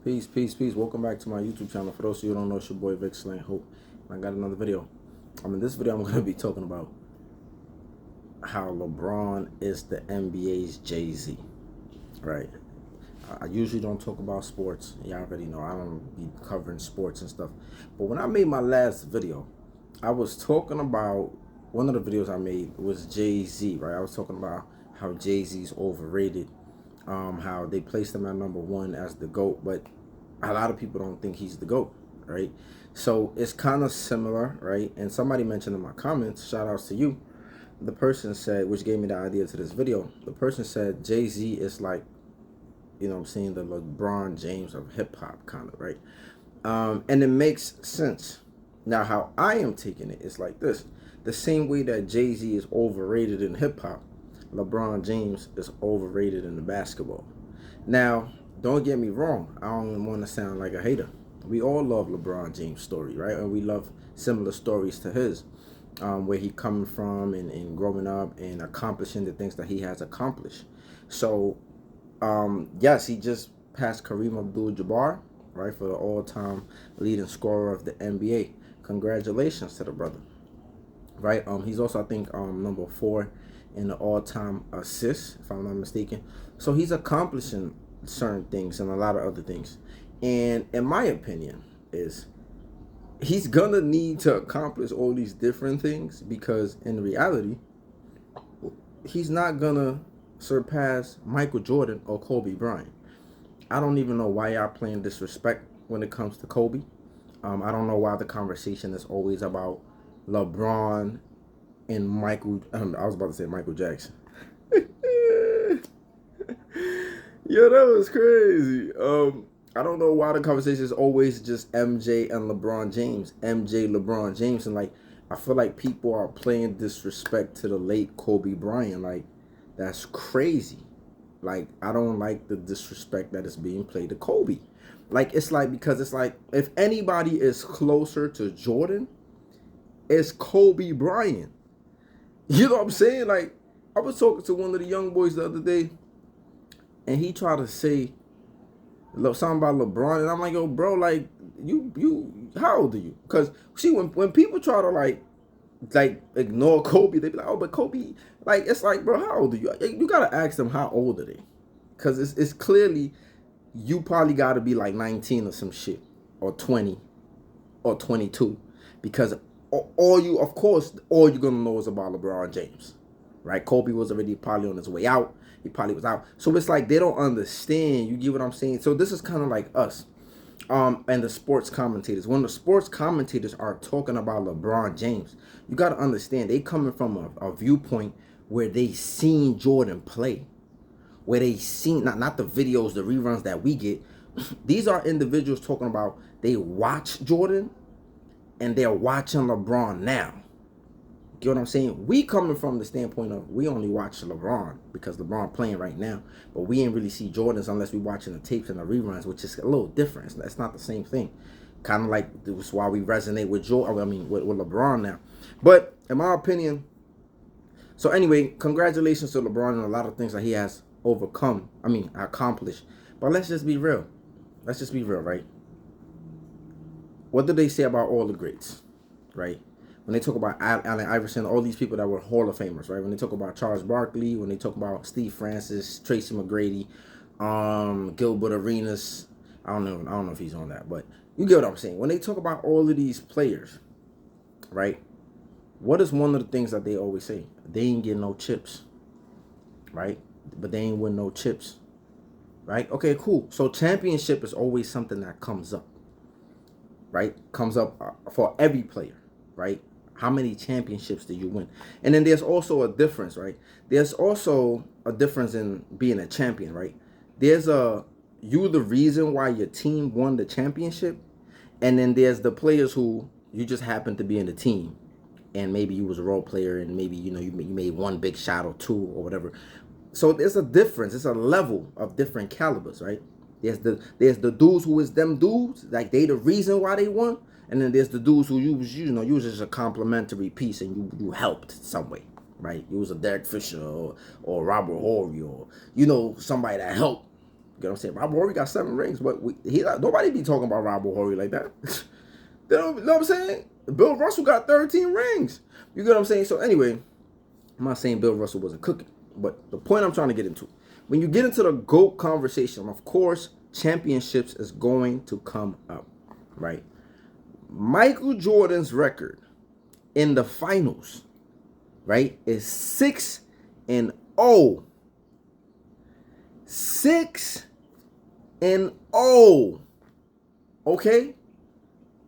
Peace, peace, peace. Welcome back to my YouTube channel. For those of you who don't know, it's your boy Vic Slang Hope. And I got another video. In this video, I'm going to be talking about how LeBron is the NBA's Jay-Z. Right? I usually don't talk about sports. Y'all already know I don't be covering sports and stuff. But when I made my last video, I was talking about, one of the videos I made was Jay-Z, right? I was talking about how Jay-Z's overrated. How they placed him at #1 as the GOAT, but a lot of people don't think he's the GOAT, right? So it's kind of similar, right? And somebody mentioned in my comments, shout outs to you, the person said, which gave me the idea to this video, the person said Jay-Z is like, you know what I'm saying, the LeBron James of hip-hop, kind of, right? And it makes sense. Now, how I am taking it is like this. The same way that Jay-Z is overrated in hip-hop, LeBron James is overrated in the basketball. Now, don't get me wrong. I don't want to sound like a hater. We all love LeBron James' story, right? And we love similar stories to his, where he coming from and growing up and accomplishing the things that he has accomplished. So, yes, he just passed Kareem Abdul-Jabbar, right, for the all-time leading scorer of the NBA. Congratulations to the brother, right? He's also, I think, #4 in the all-time assists, if I'm not mistaken. So he's accomplishing certain things and a lot of other things. And in my opinion is he's gonna need to accomplish all these different things, because in reality, he's not gonna surpass Michael Jordan or Kobe Bryant. I don't even know why y'all playing disrespect when it comes to Kobe. I don't know why the conversation is always about LeBron and Michael. I was about to say Michael Jackson. Yo, that was crazy. I don't know why the conversation is always just MJ and LeBron James. MJ, LeBron James. And like, I feel like people are playing disrespect to the late Kobe Bryant. Like, that's crazy. Like, I don't like the disrespect that is being played to Kobe. Like, it's like, because it's like, if anybody is closer to Jordan, it's Kobe Bryant. You know what I'm saying? Like, I was talking to one of the young boys the other day, and he tried to say something about LeBron, and I'm like, yo, bro, like, you, how old are you? Because see, when people try to like ignore Kobe, they be like, oh, but Kobe, like, it's like, bro, how old are you? You gotta ask them how old are they, because it's clearly you probably gotta be like 19 or some shit, or 20, or 22, because all you're gonna know is about LeBron James, right? Kobe was already probably on his way out. He probably was out. So it's like they don't understand. You get what I'm saying? So this is kind of like us, and the sports commentators. When the sports commentators are talking about LeBron James, you got to understand they coming from a viewpoint where they seen Jordan play, where they seen not the videos, the reruns that we get. These are individuals talking about they watch Jordan and they're watching LeBron now. You know what I'm saying? We coming from the standpoint of we only watch LeBron because LeBron playing right now, but we ain't really see Jordans unless we watching the tapes and the reruns, which is a little different. It's not the same thing. Kind of like that's why we resonate with with LeBron now. But in my opinion, so anyway, congratulations to LeBron and a lot of things that he has accomplished. But let's just be real. Let's just be real, right? What do they say about all the greats, right? When they talk about Allen Iverson, all these people that were Hall of Famers, right? When they talk about Charles Barkley, when they talk about Steve Francis, Tracy McGrady, Gilbert Arenas, I don't know if he's on that, but you get what I'm saying. When they talk about all of these players, right? What is one of the things that they always say? They ain't getting no chips, right? But they ain't win no chips, right? Okay, cool. So championship is always something that comes up, right? Comes up for every player, right? How many championships do you win? And then there's also a difference, right? There's also a difference in being a champion, right? There's you the reason why your team won the championship, and then there's the players who you just happen to be in the team, and maybe you was a role player, and maybe you made one big shot or two or whatever. So there's a difference. It's a level of different calibers, right? There's the dudes who is them dudes, like they the reason why they won. And then there's the dudes who you was just a complimentary piece, and you helped some way, right? You was a Derek Fisher or Robert Horry, or somebody that helped You know what I'm saying? Robert Horry got 7 rings, but nobody be talking about Robert Horry like that. You know what I'm saying? Bill Russell got 13 rings. You get what I'm saying? So anyway, I'm not saying Bill Russell wasn't cooking, but the point I'm trying to get into, when you get into the GOAT conversation, of course, championships is going to come up, right? Michael Jordan's record in the finals, right, is 6-0. 6-0. Okay?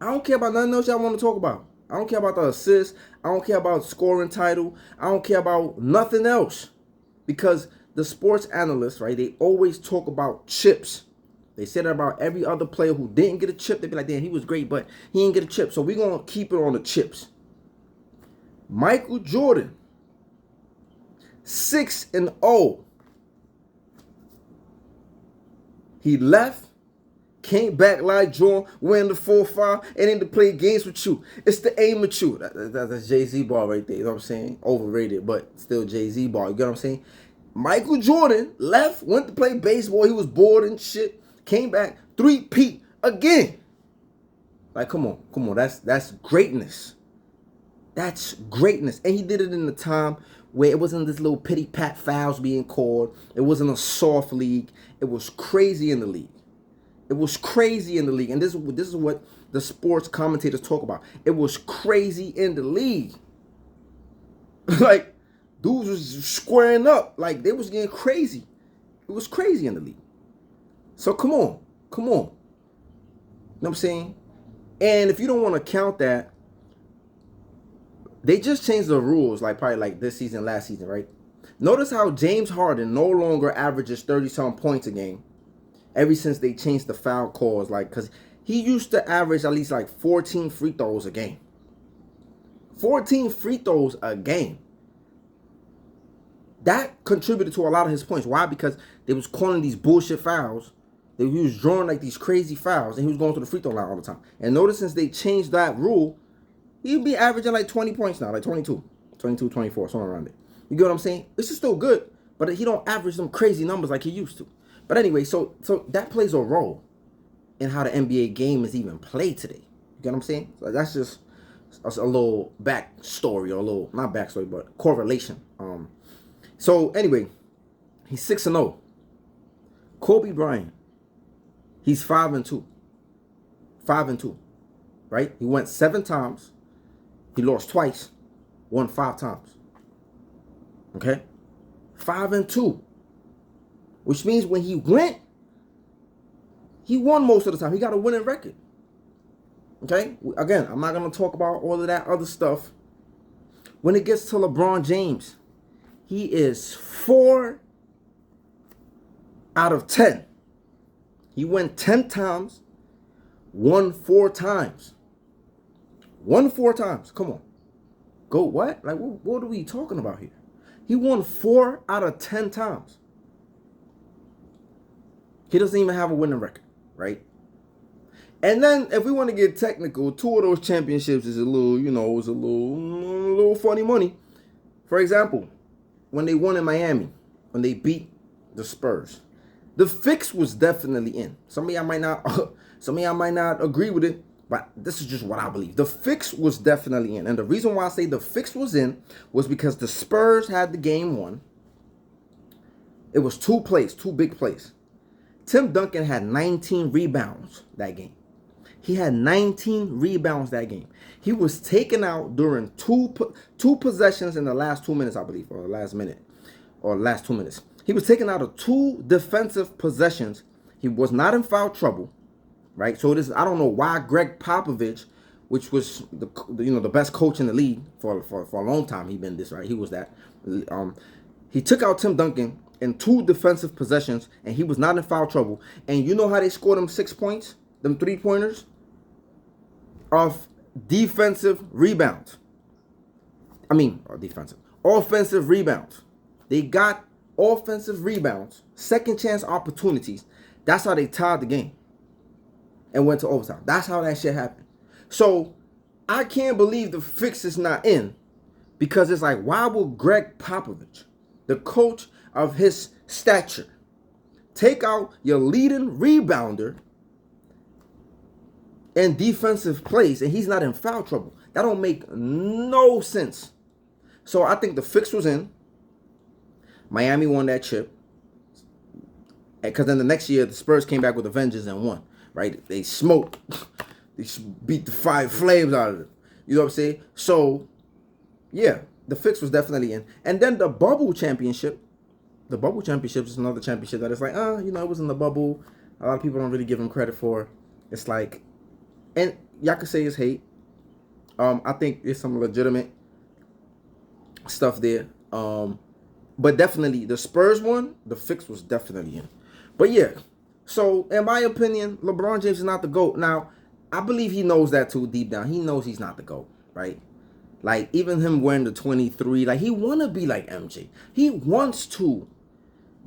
I don't care about nothing else y'all want to talk about. I don't care about the assists. I don't care about scoring title. I don't care about nothing else. Because the sports analysts, right, they always talk about chips. They said that about every other player who didn't get a chip. They'd be like, damn, he was great, but he didn't get a chip. So we're going to keep it on the chips. Michael Jordan, 6-0. He left, came back like Jordan, went the 4-5, and then to play games with you. It's the aim with you. That's Jay-Z ball right there. You know what I'm saying? Overrated, but still Jay-Z ball. You get what I'm saying? Michael Jordan left, went to play baseball. He was bored and shit. Came back, 3-peat again. Like, come on. That's greatness. That's greatness. And he did it in the time where it wasn't this little pity pat fouls being called. It wasn't a soft league. It was crazy in the league. It was crazy in the league. And this is what the sports commentators talk about. It was crazy in the league. Like, dudes was squaring up. Like, they was getting crazy. It was crazy in the league. So come on. You know what I'm saying? And if you don't want to count that, they just changed the rules, like probably like this season, last season, right? Notice how James Harden no longer averages 30-some points a game ever since they changed the foul calls. Like, because he used to average at least like 14 free throws a game. 14 free throws a game. That contributed to a lot of his points. Why? Because they was calling these bullshit fouls. He was drawing like these crazy fouls, and he was going to the free throw line all the time. And notice since they changed that rule, he'd be averaging like 20 points now, like 22, 24, somewhere around there. You get what I'm saying? This is still good, but he don't average some crazy numbers like he used to. But anyway, so that plays a role in how the NBA game is even played today. You get what I'm saying? So that's just a little backstory, or a little, not backstory, but correlation. So anyway, he's 6-0. Kobe Bryant, he's 5-2. 5-2, right? He went 7 times. He lost twice, won 5 times. Okay? 5-2. Which means when he went, he won most of the time. He got a winning record. Okay? Again, I'm not going to talk about all of that other stuff. When it gets to LeBron James, he is 4 out of 10. He went 10 times, won 4 times. Won 4 times. Come on. Go what? Like, what are we talking about here? He won 4 out of 10 times. He doesn't even have a winning record, right? And then, if we want to get technical, 2 of those championships is a little, you know, a little funny money. For example, when they won in Miami, when they beat the Spurs, the fix was definitely in. Some of y'all might not agree with it, but this is just what I believe. The fix was definitely in. And the reason why I say the fix was in was because the Spurs had the game won. It was 2 big plays. Tim Duncan had 19 rebounds that game. He had 19 rebounds that game. He was taken out during two possessions in the last 2 minutes, I believe, or the last minute, or last 2 minutes. He was taken out of 2 defensive possessions. He was not in foul trouble, right? So this, I don't know why Greg Popovich, which was the best coach in the league for a long time, he been this, right? He was that. He took out Tim Duncan in 2 defensive possessions, and he was not in foul trouble. And you know how they scored them 6 points, them 3-pointers? Off defensive rebounds. Offensive rebounds. They got offensive rebounds, second chance opportunities. That's how they tied the game and went to overtime. That's how that shit happened. So I can't believe the fix is not in, because it's like, why would Greg Popovich, the coach of his stature, Take out your leading rebounder in defensive plays, and he's not in foul trouble. That don't make no sense. So I think the fix was in. Miami won that chip. Because then the next year, the Spurs came back with a vengeance and won. Right? They smoked. They beat the Five Flames out of it. You know what I'm saying? So, yeah, the fix was definitely in. And then the bubble championship. The bubble championship is another championship that is like, it was in the bubble. A lot of people don't really give him credit for. It's like, and y'all could say it's hate. I think there's some legitimate stuff there. But definitely the Spurs one, the fix was definitely in. But yeah, so in my opinion, LeBron James is not the GOAT. Now, I believe he knows that too deep down. He knows he's not the GOAT, right? Like, even him wearing the 23, like, he want to be like MJ. He wants to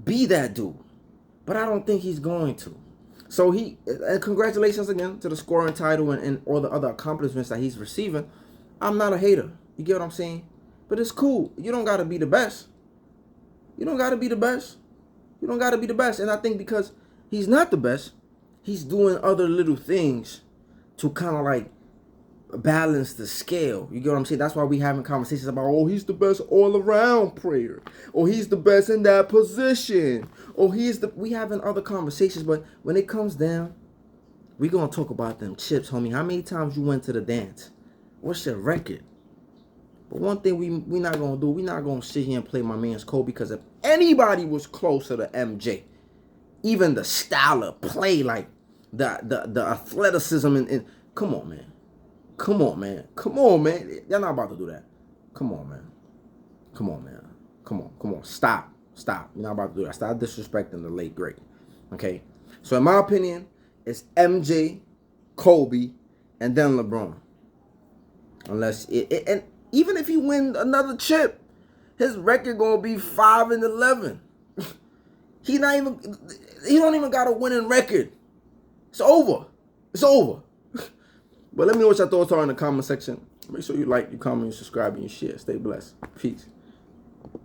be that dude. But I don't think he's going to. So and congratulations again to the scoring title and all the other accomplishments that he's receiving. I'm not a hater. You get what I'm saying? But it's cool. You don't got to be the best. You don't got to be the best. You don't got to be the best. And I think because he's not the best, he's doing other little things to kind of like balance the scale. You get what I'm saying? That's why we having conversations about, he's the best all-around player. Or he's the best in that position. Or we having other conversations. But when it comes down, we going to talk about them chips, homie. How many times you went to the dance? What's your record? But one thing we not going to do, we not going to sit here and play my man's Kobe, because if anybody was closer to MJ, even the style of play, like the athleticism, and come on, man. Come on, man. Come on, man. Y'all not about to do that. Come on, man. Come on, man. Come on. Stop. You're not about to do that. Stop disrespecting the late great. Okay? So in my opinion, it's MJ, Kobe, and then LeBron. And even if he win another chip, his record gonna be 5-11. He don't even got a winning record. It's over. But let me know what your thoughts are in the comment section. Make sure you like, you comment, you subscribe, and you share. Stay blessed. Peace.